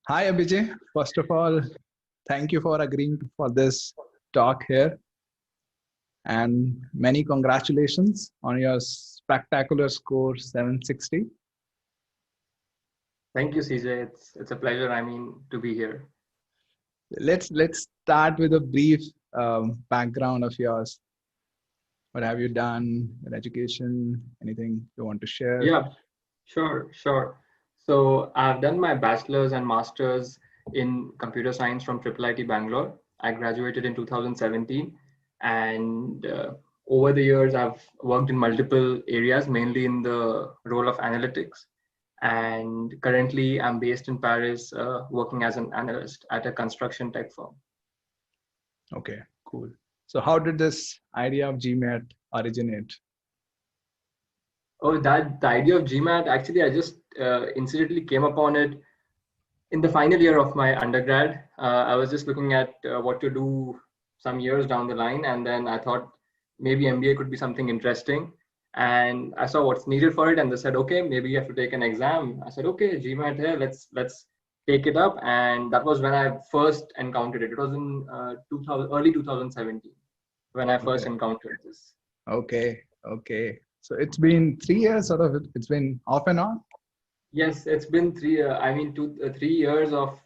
Hi, Abhijay. First of all, thank you for agreeing for this talk here, and many congratulations on your spectacular score 760. Thank you, CJ. It's a pleasure. To be here. Let's start with a brief background of yours. What have you done with education? Anything you want to share? Yeah, sure. So I've done my bachelor's and master's in computer science from IIIT Bangalore. I graduated in 2017, and over the years I've worked in multiple areas, mainly in the role of analytics. And currently I'm based in Paris, working as an analyst at a construction tech firm. Okay, cool. So, how did this idea of GMAT originate? Oh, that the idea of GMAT, actually, I just incidentally came upon it in the final year of my undergrad. I was just looking at what to do some years down the line, and then I thought maybe MBA could be something interesting. And I saw what's needed for it, and they said, okay, maybe you have to take an exam. I said, okay, GMAT here, let's take it up. And that was when I first encountered it. It was in 2000, early 2017 when I first Okay, encountered this. okay. So it's been 3 years, sort of. It's been off and on. Yes, it's been 3 years of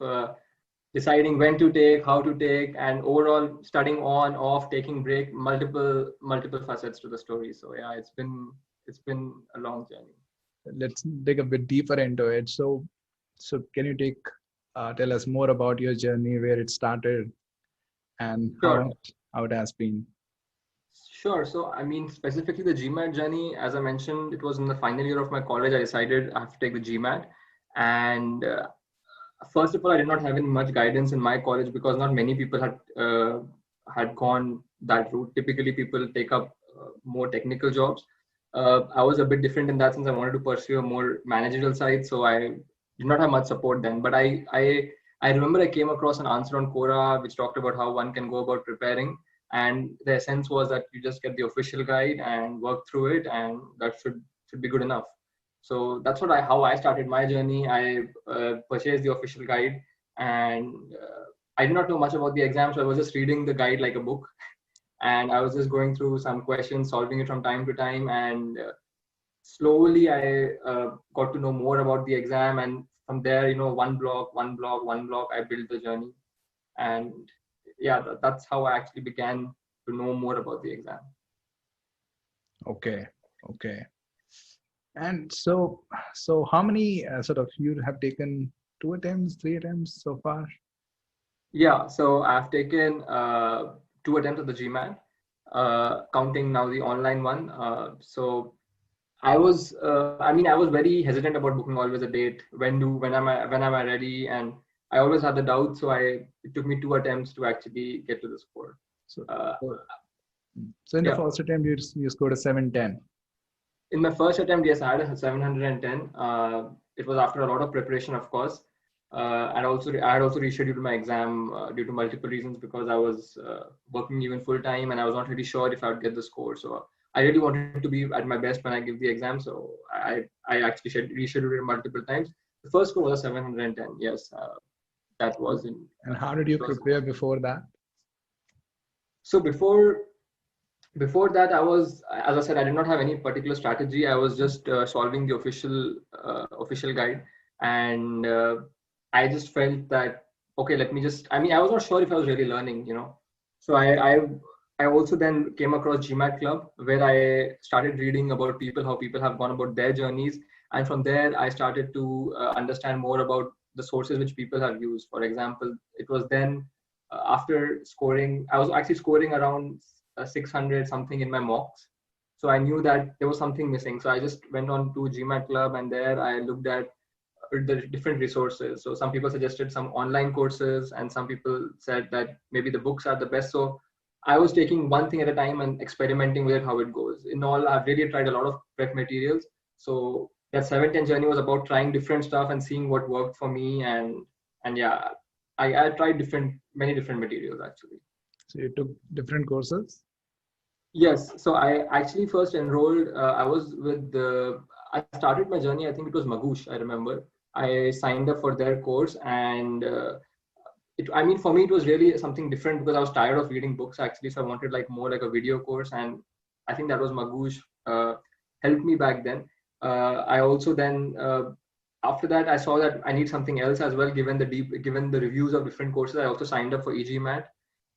deciding when to take, how to take, and overall studying on, off, taking break, multiple facets to the story. So yeah, it's been a long journey. Let's dig a bit deeper into it. So can you tell us more about your journey, where it started, and Sure, how it has been? sure. So specifically the GMAT journey, as I mentioned, it was in the final year of my college. I decided I have to take the GMAT, and first of all, I did not have any much guidance in my college because not many people had gone that route. Typically, people take up more technical jobs. I was a bit different in that sense. I wanted to pursue a more managerial side, so I did not have much support then. But I remember I came across an answer on Quora which talked about how one can go about preparing, and the essence was that you just get the official guide and work through it, and that should be good enough. So that's how I started my journey. I purchased the official guide, and I did not know much about the exam, so I was just reading the guide like a book, and I was just going through some questions, solving it from time to time, and slowly I got to know more about the exam, and from there, one block, I built the journey, and yeah, that's how I actually began to know more about the exam. Okay, okay. And so how many sort of you have taken 2 attempts, 3 attempts so far? Yeah, so I've taken 2 attempts at the GMAT, counting now the online one. So I was very hesitant about booking always a date. When am I ready? And I always had the doubt. So it took me 2 attempts to actually get to the score. So, Uh, so so in the yeah, first attempt, you scored a 710. in my first attempt, yes, I had a 710. It was after a lot of preparation, of course. And also, I had also rescheduled my exam due to multiple reasons because I was working even full time and I was not really sure if I would get the score. So I really wanted to be at my best when I give the exam. So I actually rescheduled it multiple times. The first score was a 710. Yes, that was in. And how did you prepare before that? So before that, I was, as I said, I did not have any particular strategy. I was just solving the official guide, and I just felt that okay, let me just. I was not sure if I was really learning, So I also then came across GMAT Club where I started reading about how people have gone about their journeys, and from there I started to understand more about the sources which people have used. For example, it was then after scoring, I was actually scoring around 600 something in my mocks. So I knew that there was something missing. So I just went on to GMAT Club, and there I looked at the different resources. So some people suggested some online courses, and some people said that maybe the books are the best. So I was taking one thing at a time and experimenting with it, how it goes. In all, I've really tried a lot of prep materials. So that 710 journey was about trying different stuff and seeing what worked for me. And yeah, I tried many different materials actually. So you took different courses? Yes, so I actually first enrolled. I started my journey. I think it was Magoosh. I remember. I signed up for their course, and I mean, for me, it was really something different because I was tired of reading books actually. So I wanted like more like a video course, and I think that was Magoosh helped me back then. I also then after that I saw that I need something else as well. Given the reviews of different courses, I also signed up for EGMAT.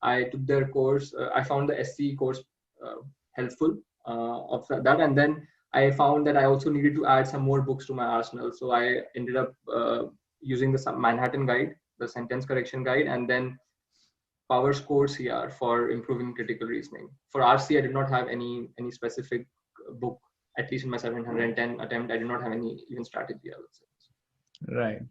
I took their course. I found the SC course helpful of that, and then I found that I also needed to add some more books to my arsenal. So I ended up using the Manhattan Guide, the sentence correction guide, and then Power's Core CR for improving critical reasoning. For RC, I did not have any specific book. At least in my 710 attempt, I did not have any even strategy, I would say. Right,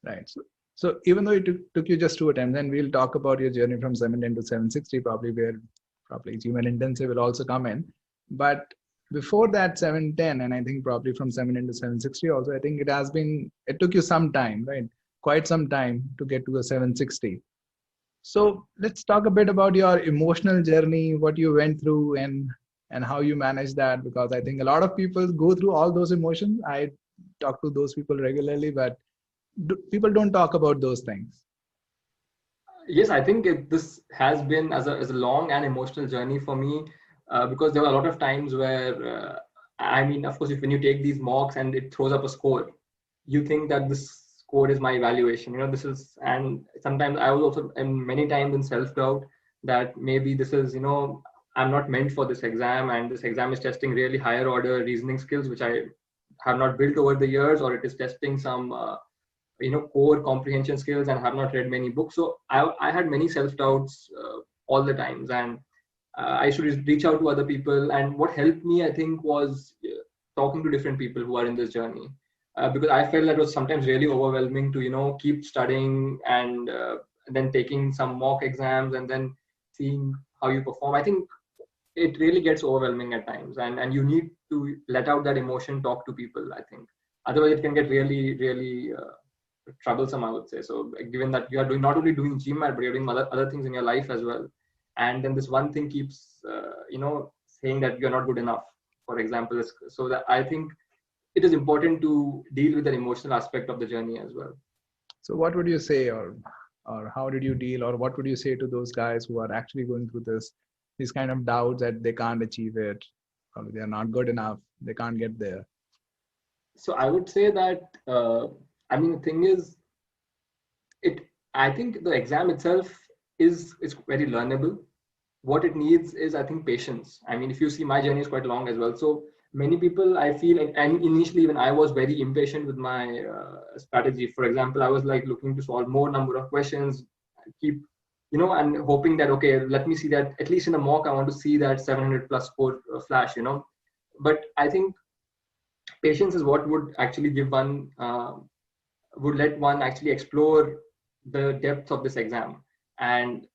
right. So even though it took you just 2 attempts, and we'll talk about your journey from 710 to 760, probably where probably GMAT intensive will also come in. But before that 710, and I think probably from 710 to 760 also, I think it took you some time, right? Quite some time to get to a 760. So let's talk a bit about your emotional journey, what you went through, and how you managed that, because I think a lot of people go through all those emotions. I talk to those people regularly, but people don't talk about those things. Yes, I think this has been as a long and emotional journey for me, because there were a lot of times where I mean, of course, when you take these mocks and it throws up a score, you think that this score is my evaluation. This is, and sometimes I was also, and many times in self-doubt that maybe this is, I'm not meant for this exam, and this exam is testing really higher order reasoning skills, which I have not built over the years, or it is testing some core comprehension skills and have not read many books. So I had many self-doubts all the times, and I should reach out to other people. And what helped me, I think, was talking to different people who are in this journey, because I felt that it was sometimes really overwhelming to keep studying and then taking some mock exams and then seeing how you perform. I think it really gets overwhelming at times, and you need to let out that emotion, talk to people, I think. Otherwise it can get really troublesome, I would say. So given that you are not only doing GMAT, but you're doing other things in your life as well, and then this one thing keeps saying that you're not good enough, for example. So that I think it is important to deal with the emotional aspect of the journey as well. So what would you say, or how did you deal, or what would you say to those guys who are actually going through these kind of doubts that they can't achieve it, or they're not good enough, they can't get there? So I would say that I mean, the thing is, I think the exam itself is very learnable. What it needs is, I think, patience. I mean, if you see, my journey is quite long as well. So many people, I feel, and initially even I was very impatient with my strategy. For example, I was like looking to solve more number of questions, keep and hoping that, okay, let me see that at least in the mock I want to see that 700 plus score flash. But I think patience is what would actually give one would let one actually explore the depth of this exam. And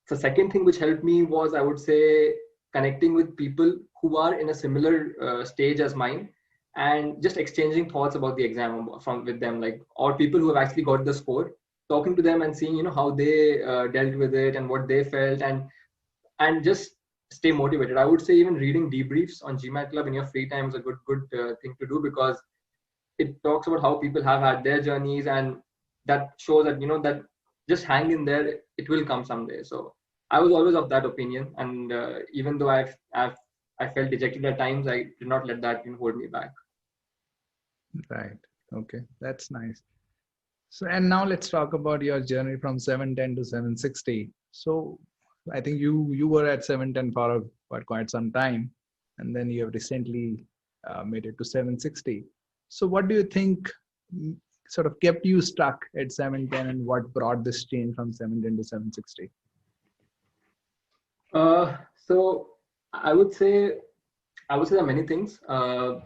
the second thing which helped me was, I would say, connecting with people who are in a similar stage as mine, and just exchanging thoughts about the exam with them, like, or people who have actually got the score, talking to them and seeing how they dealt with it and what they felt, and just stay motivated. I would say even reading debriefs on GMAT Club in your free time is a good thing to do, because it talks about how people have had their journeys, and that shows that that just hang in there, it will come someday. So I was always of that opinion, and even though I felt dejected at times, I did not let that hold me back. Right. Okay, that's nice. So, and now let's talk about your journey from 710 to 760. So I think you were at 710 for quite some time, and then you have recently made it to 760. So what do you think sort of kept you stuck at 710, and what brought this change from 710 to 760? So I would say there are many things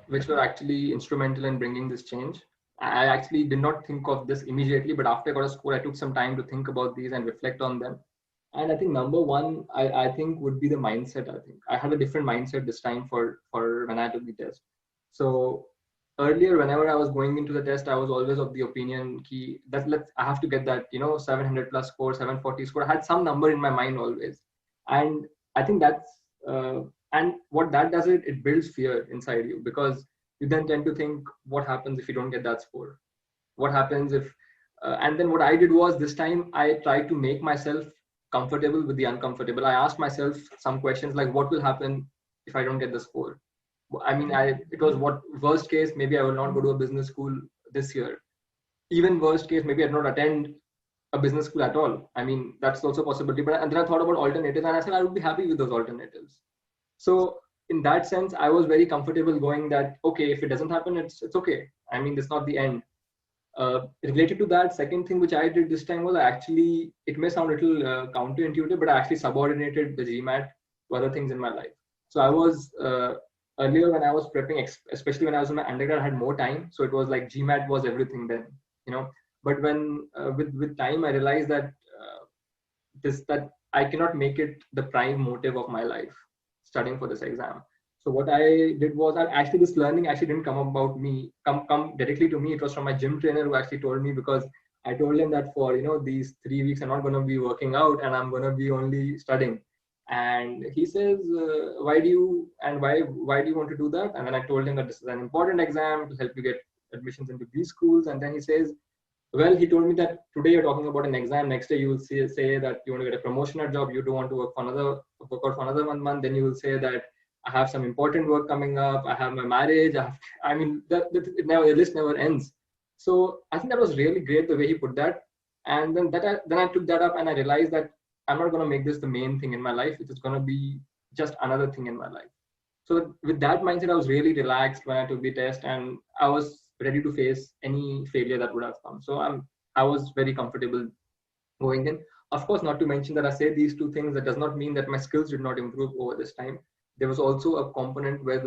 which were actually instrumental in bringing this change. I actually did not think of this immediately, but after I got a score, I took some time to think about these and reflect on them. And I think number one, I think would be the mindset. I think I had a different mindset this time for when I took the test. So earlier, whenever I was going into the test, I was always of the opinion that I have to get that 700 plus score, 740 score. I had some number in my mind always, and I think that's and what that does, it builds fear inside you, because you then tend to think, what happens if you don't get that score? what happens if, and then what I did was this time I tried to make myself comfortable with the uncomfortable. I asked myself some questions like, what will happen if I don't get the score? I mean, it was what worst case, maybe I will not go to a business school this year. Even worst case, maybe I not attend a business school at all. I mean, that's also a possibility. But and then I thought about alternatives, and I said I would be happy with those alternatives. So in that sense, I was very comfortable going that okay, if it doesn't happen, it's okay. I mean, it's not the end. Related to that, second thing which I did this time was I actually, it may sound a little counterintuitive, but I actually subordinated the GMAT to other things in my life. So I was earlier when I was prepping, especially when I was in my undergrad, I had more time. So it was like GMAT was everything then, you know. But when with time, I realized that that I cannot make it the prime motive of my life, studying for this exam. So what I did was, actually this learning actually didn't come about me, come directly to me. It was from my gym trainer who actually told me, because I told him that for these 3 weeks I'm not going to be working out and I'm going to be only studying. And he says, why do you want to do that? And then I told him that this is an important exam to help you get admissions into these schools. And then he says, well, he told me that today you're talking about an exam. Next day you will say that you want to get a promotion at job. You don't want to work out for another 1 month. Then you will say that I have some important work coming up. I have my marriage. I mean, the list never ends. So I think that was really great the way he put that. And then I took that up and I realized that I'm not going to make this the main thing in my life. It is going to be just another thing in my life. So with that mindset, I was really relaxed when I took the test, and I was ready to face any failure that would have come. So I was very comfortable going in. Of course, not to mention that I say these two things, that does not mean that my skills did not improve over this time. There was also a component where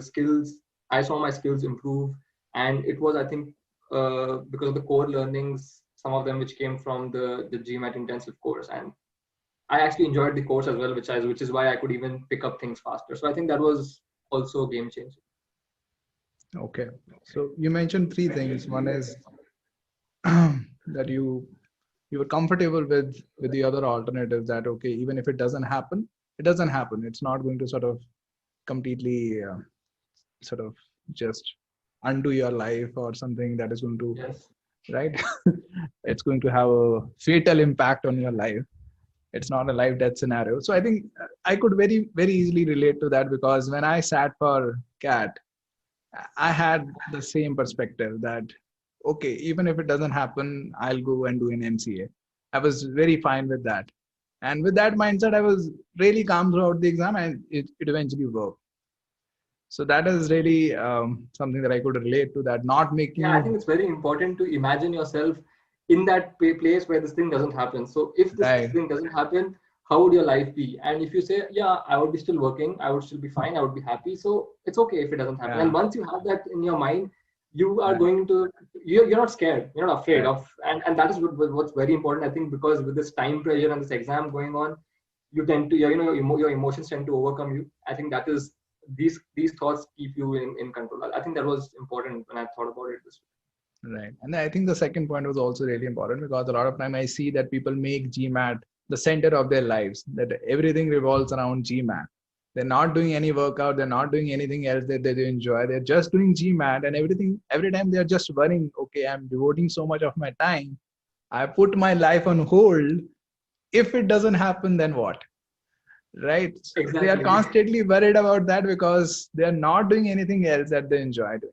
I saw my skills improve, and it was, I think, because of the core learnings, some of them which came from the GMAT intensive course, and I actually enjoyed the course as well, which is why I could even pick up things faster. So I think that was also a game changer. Okay. So you mentioned three things. One is that you were comfortable with the other alternatives, that okay, even if it doesn't happen, it doesn't happen. It's not going to sort of completely sort of just undo your life or something that is going to, yes, right? It's going to have a fatal impact on your life. It's not a life death scenario. So I think I could very, very easily relate to that, because when I sat for CAT, I had the same perspective that, okay, even if it doesn't happen, I'll go and do an MCA. I was very fine with that. And with that mindset, I was really calm throughout the exam, and it eventually worked. So that is really something that I could relate to, that not making yeah, I think it's very important to imagine yourself in that place where this thing doesn't happen. So if this right. thing doesn't happen, how would your life be? And if you say, yeah, I would be still working, I would still be fine, I would be happy, so it's okay if it doesn't happen. Yeah. And once you have that in your mind, you are Right. going to, you're not scared, you're not afraid Right. of, and that is what's very important, I think, because with this time pressure and this exam going on, you tend to, your emotions tend to overcome you. I think that is, these thoughts keep you in control. I think that was important when I thought about it this way. Right. And I think the second point was also really important, because a lot of time I see that people make GMAT the center of their lives, that everything revolves around GMAT. They're not doing any workout, they're not doing anything else that they enjoy. They're just doing GMAT, and every time they're just worrying, okay, I'm devoting so much of my time. I put my life on hold. If it doesn't happen, then what? Right. So Exactly. they are constantly worried about that, because they are not doing anything else that they enjoy doing.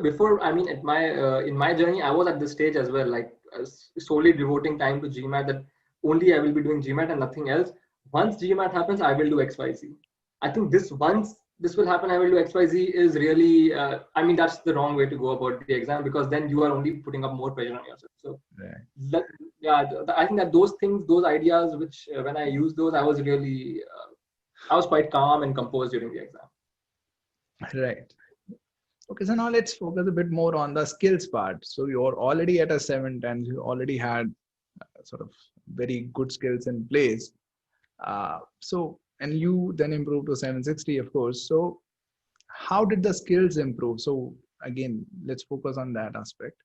Before, I mean, at my in my journey, I was at this stage as well, like solely devoting time to GMAT, that only I will be doing GMAT and nothing else. Once GMAT happens, I will do XYZ. I think once this will happen, I will do XYZ is really, I mean, that's the wrong way to go about the exam, because then you are only putting up more pressure on yourself. So right. I think that those things, those ideas, which when I used those, I was really, I was quite calm and composed during the exam. Right. Okay, so now let's focus a bit more on the skills part. So you're already at a 7 and you already had sort of very good skills in place. And you then improved to 760, of course. So how did the skills improve? So again, let's focus on that aspect.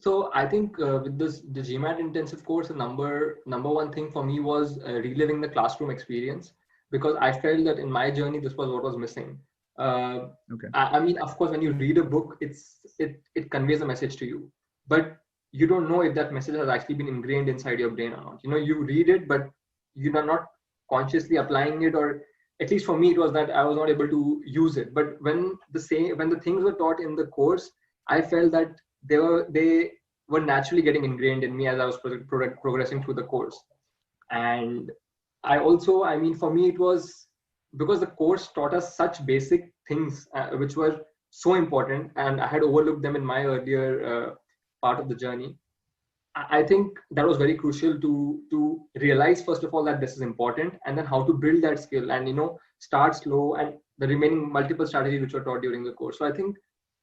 So I think with the GMAT intensive course, the number one thing for me was reliving the classroom experience, because I felt that in my journey, this was what was missing. Okay. I mean, of course, when you read a book, it conveys a message to you, but you don't know if that message has actually been ingrained inside your brain or not. You know, you read it, but you are not consciously applying it, or at least for me, it was that I was not able to use it. But when the things were taught in the course, I felt that they were naturally getting ingrained in me as I was progressing through the course. And I mean, for me, it was because the course taught us such basic things which were so important, and I had overlooked them in my earlier part of the journey. I think that was very crucial to realize, first of all, that this is important, and then how to build that skill, and start slow, and the remaining multiple strategies which were taught during the course. So I think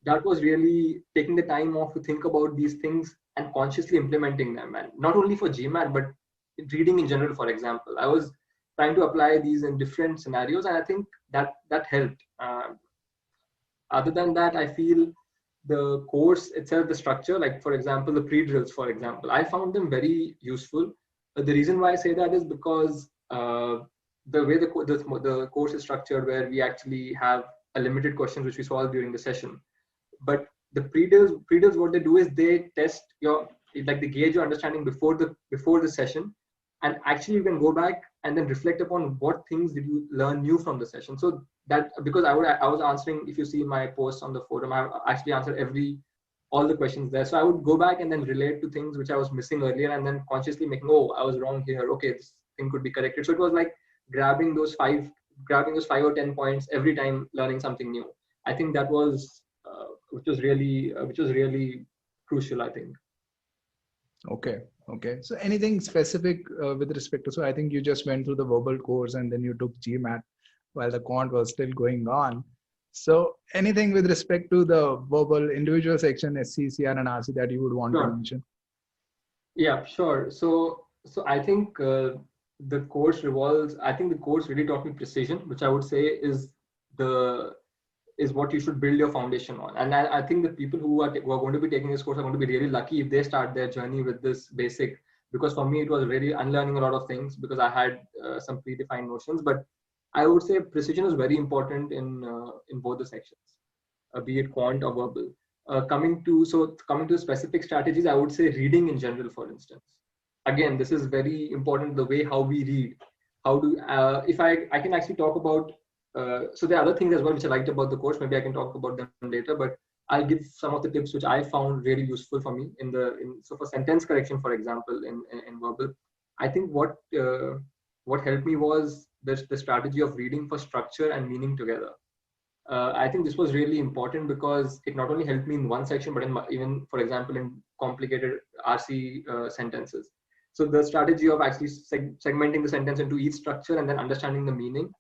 that was really taking the time off to think about these things and consciously implementing them, and not only for GMAT but reading in general. For example, I was trying to apply these in different scenarios, and I think that helped. Other than that, I feel the course itself, the structure, like for example, the pre-drills, for example, I found them very useful. The reason why I say that is because the way the course is structured, where we actually have a limited questions which we solve during the session. But the pre-drills, what they do is they test your, like they gauge your understanding before the session, and actually you can go back and then reflect upon what things did you learn new from the session. So that, because I was answering, if you see my posts on the forum, I actually answered all the questions there. So I would go back and then relate to things which I was missing earlier, and then consciously making, oh, I was wrong here, okay, this thing could be corrected. So it was like grabbing those 5 or 10 points every time, learning something new. I think that was which was really crucial, I think. Okay. So anything specific with respect to, so I think you just went through the verbal course and then you took GMAT while the quant was still going on. So anything with respect to the verbal individual section, SC, CR and RC, that you would want to mention? Yeah, sure. So I think the course really taught me precision, which I would say is what you should build your foundation on. And I think the people who are going to be taking this course are going to be really lucky if they start their journey with this basic, because for me it was really unlearning a lot of things, because I had some predefined notions. But I would say precision is very important in both the sections, be it quant or verbal. Coming to specific strategies, I would say reading in general, for instance. Again, this is very important, the way how we read. How do if I can actually talk about so there are other things as well which I liked about the course. Maybe I can talk about them later, but I'll give some of the tips which I found really useful for me so for sentence correction, for example, in verbal. I think what helped me was the strategy of reading for structure and meaning together. I think this was really important because it not only helped me in one section, but even, for example, in complicated RC sentences. So the strategy of actually segmenting the sentence into each structure and then understanding the meaning,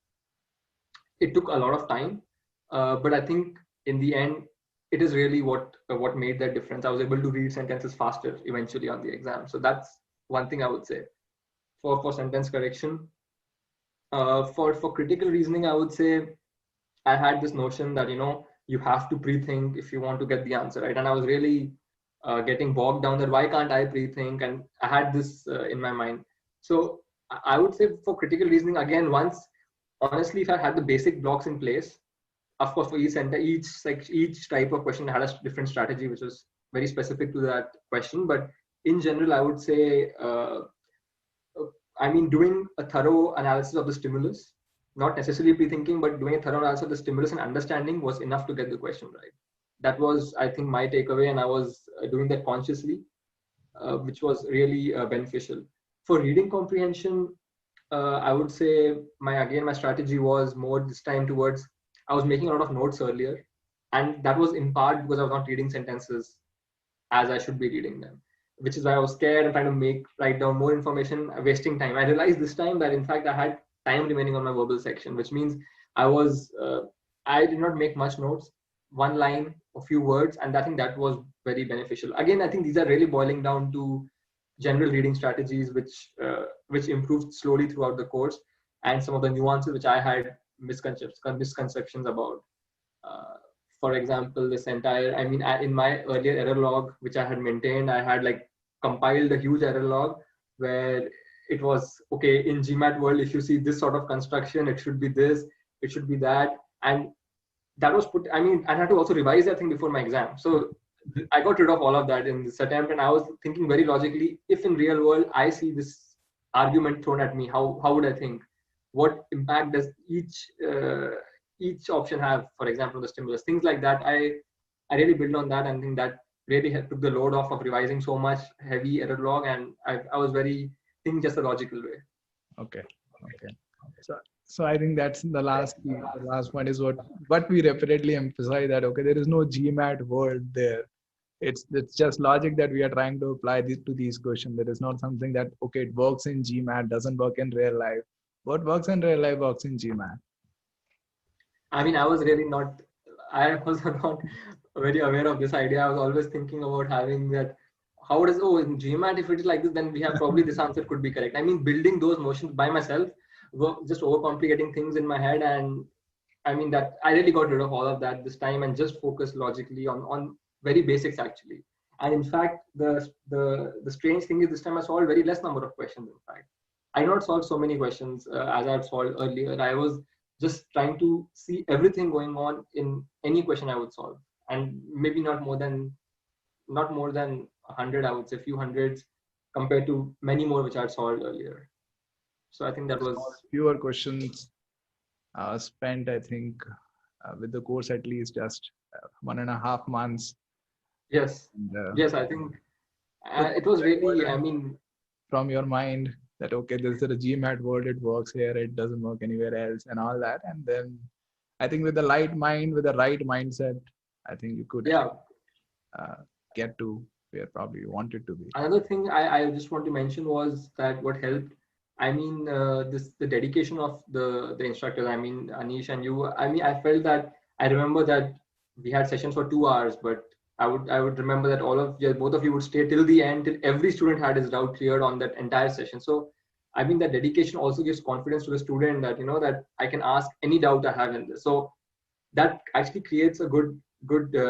it took a lot of time, but I think in the end, it is really what made that difference. I was able to read sentences faster eventually on the exam. So that's one thing I would say for sentence correction. For critical reasoning, I would say I had this notion that you have to pre-think if you want to get the answer right, and I was really getting bogged down that why can't I pre-think, and I had this in my mind. So I would say for critical reasoning, again, honestly, if I had the basic blocks in place, of course, for each type of question, I had a different strategy, which was very specific to that question. But in general, I would say, doing a thorough analysis of the stimulus, not necessarily pre-thinking, but doing a thorough analysis of the stimulus and understanding was enough to get the question right. That was, I think, my takeaway, and I was doing that consciously, which was really beneficial. For reading comprehension, I would say my strategy was more this time towards, I was making a lot of notes earlier, and that was in part because I was not reading sentences as I should be reading them, which is why I was scared and trying to write down more information, wasting time. I realized this time that in fact I had time remaining on my verbal section, which means I did not make much notes, one line, a few words, and I think that was very beneficial. Again, I think these are really boiling down to general reading strategies, which improved slowly throughout the course, and some of the nuances which I had misconceptions about. For example, this entire, in my earlier error log, which I had maintained, I had compiled a huge error log where it was, okay, in GMAT world, if you see this sort of construction, it should be this, it should be that. And that was put, I mean, I had to also revise that thing before my exam. So I got rid of all of that in this attempt, and I was thinking very logically, if in real world I see this argument thrown at me, how would I think? What impact does each option have, for example, the stimulus? Things like that. I really built on that, and think that really took the load off of revising so much heavy error log, and I was very thinking just a logical way. Okay. So I think that's the last key. The last one is what we repeatedly emphasize, that okay, there is no GMAT word there. It's just logic that we are trying to apply to these questions. There is not something that okay, it works in GMAT, doesn't work in real life. What works in real life works in GMAT. I mean, I was not very aware of this idea. I was always thinking about having that. How does, oh, in GMAT, if it is like this, then we have probably this answer could be correct. I mean, building those notions by myself, just overcomplicating things in my head. And I mean, that I really got rid of all of that this time and just focused logically on very basics actually. And in fact, the strange thing is this time I solved very less number of questions. In fact, I not solved so many questions as I've solved earlier. I was just trying to see everything going on in any question I would solve, and maybe not more than 100, I would say, few hundreds compared to many more which I solved earlier. So I think that was fewer questions spent, I think, with the course at least just 1.5 months. Yes. And, yes, I think it was really, I mean, from your mind that okay, this is a GMAT word, it works here, it doesn't work anywhere else, and all that. And then I think with the light mind, with the right mindset, I think you could get to where probably you wanted to be. Another thing I just want to mention was that what helped, I mean, the dedication of the instructors. I mean, Anish and you. I mean, I felt that I remember that we had sessions for 2 hours, but I would remember that both of you would stay till the end, till every student had his doubt cleared on that entire session. So I mean, that dedication also gives confidence to the student that, you know, that I can ask any doubt I have in this. So that actually creates a good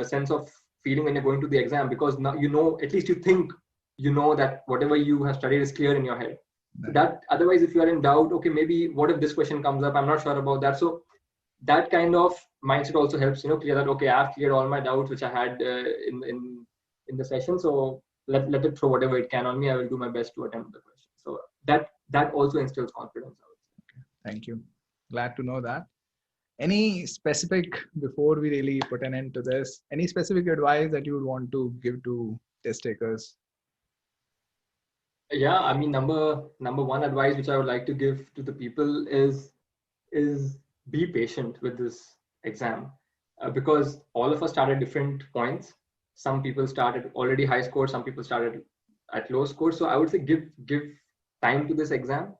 sense of feeling when you're going to the exam, because now, you know, at least you think, you know, that whatever you have studied is clear in your head. So that otherwise, if you are in doubt, okay, maybe what if this question comes up? I'm not sure about that. So that kind of mindset also helps, you know, clear that, okay, I've cleared all my doubts which I had in the session. So let it throw whatever it can on me. I will do my best to attempt the question. So that also instills confidence. Okay. Thank you. Glad to know that. Any specific, before we really put an end to this, any specific advice that you would want to give to test takers? Yeah, I mean, number one advice which I would like to give to the people is be patient with this exam, because all of us start at different points. Some people started already high score, some people started at low score. So I would say give time to this exam.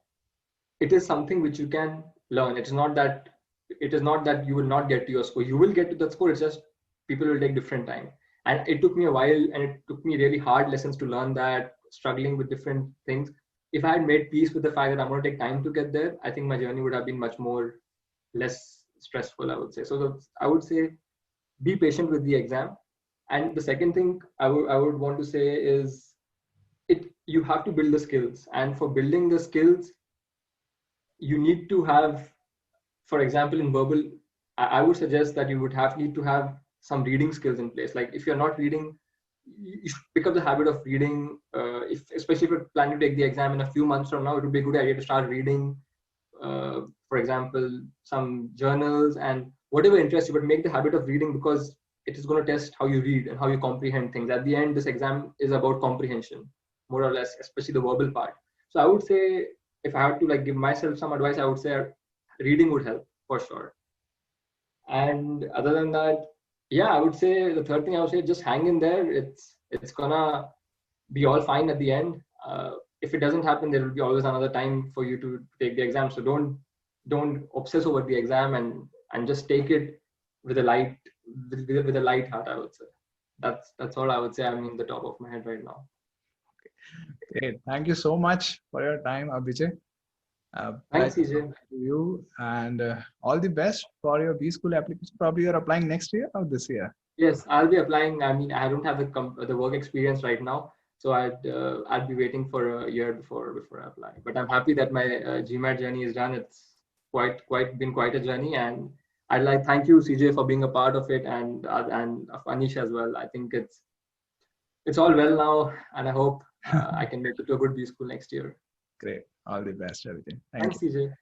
It is something which you can learn. It is not that you will not get to your score. You will get to that score. It's just people will take different time. And it took me a while, and it took me really hard lessons to learn that, struggling with different things. If I had made peace with the fact that I'm going to take time to get there, I think my journey would have been much more less stressful, I would say. So I would say be patient with the exam. And the second thing I would want to say is you have to build the skills. And for building the skills, you need to have, for example, in verbal, I would suggest that you would need to have some reading skills in place. Like if you're not reading, you should pick up the habit of reading. Especially if you're planning to take the exam in a few months from now, it would be a good idea to start reading, for example, some journals and whatever interests you, but make the habit of reading, because it is going to test how you read and how you comprehend things. At the end, this exam is about comprehension, more or less, especially the verbal part. So I would say, if I had to like give myself some advice, I would say reading would help for sure. And other than that, yeah, I would say the third thing I would say, just hang in there. It's gonna be all fine at the end. If it doesn't happen, there will be always another time for you to take the exam. So don't obsess over the exam, and just take it with a light heart, I would say. That's all I would say. I'm in the top of my head right now. Okay. Great. Thank you so much for your time, Abhijay. Thanks, CJ. To you, and all the best for your B school application. Probably you're applying next year or this year? Yes, I'll be applying. I mean, I don't have the work experience right now, so I'd be waiting for a year before I apply. But I'm happy that my GMAT journey is done. It's been quite a journey, and I'd like thank you, CJ, for being a part of it, and Anish as well. I think it's all well now, and I hope I can make it to a good B school next year. Great. All the best, everything. Thank Thanks, you. CJ.